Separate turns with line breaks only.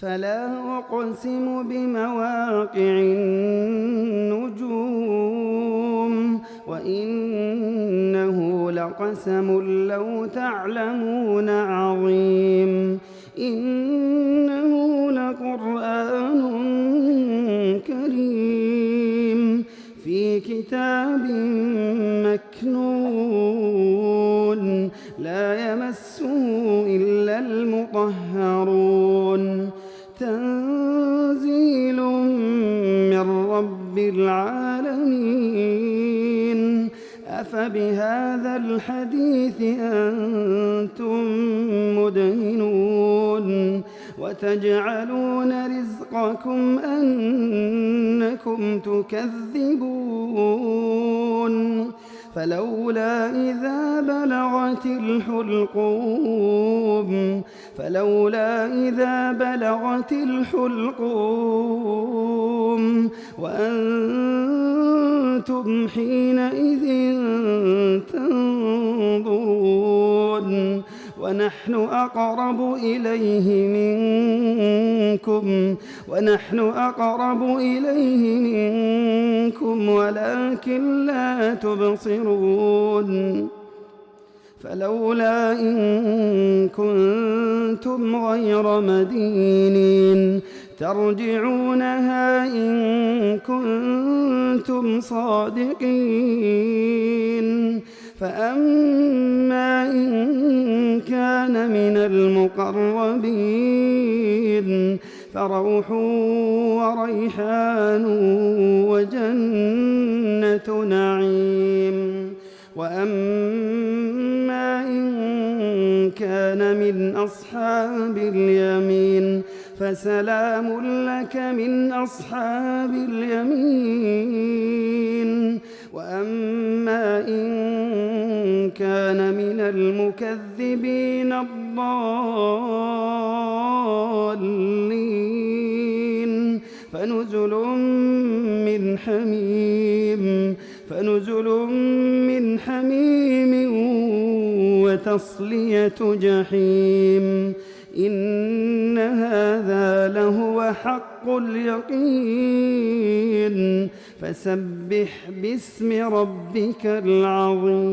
فلا أقسم بمواقع النجوم وإنه لقسم لو تعلمون عظيم إنه لقرآن كريم في كتاب مكنون لا يمسه إلا المطهرون تنزيل من رب العالمين أفبهذا الحديث أنتم مدهنون وتجعلون رزقكم أنكم تكذبون فلولا إذا بلغت الحلقوم وأنتم حينئذ تنظرون ونحن أقرب إليه منكم ولكن لا تبصرون فلولا إن كنتم غير مدينين ترجعونها إن كنتم صادقين فأما إن كان من المقربين فروح وريحان وجنة نعيم وأما إن كان من أصحاب اليمين فسلام لك من أصحاب اليمين وأما إن كان من المكذبين الضالين فنزل من حميم وتصلية جحيم إن هذا لهو حق اليقين فسبح باسم ربك العظيم.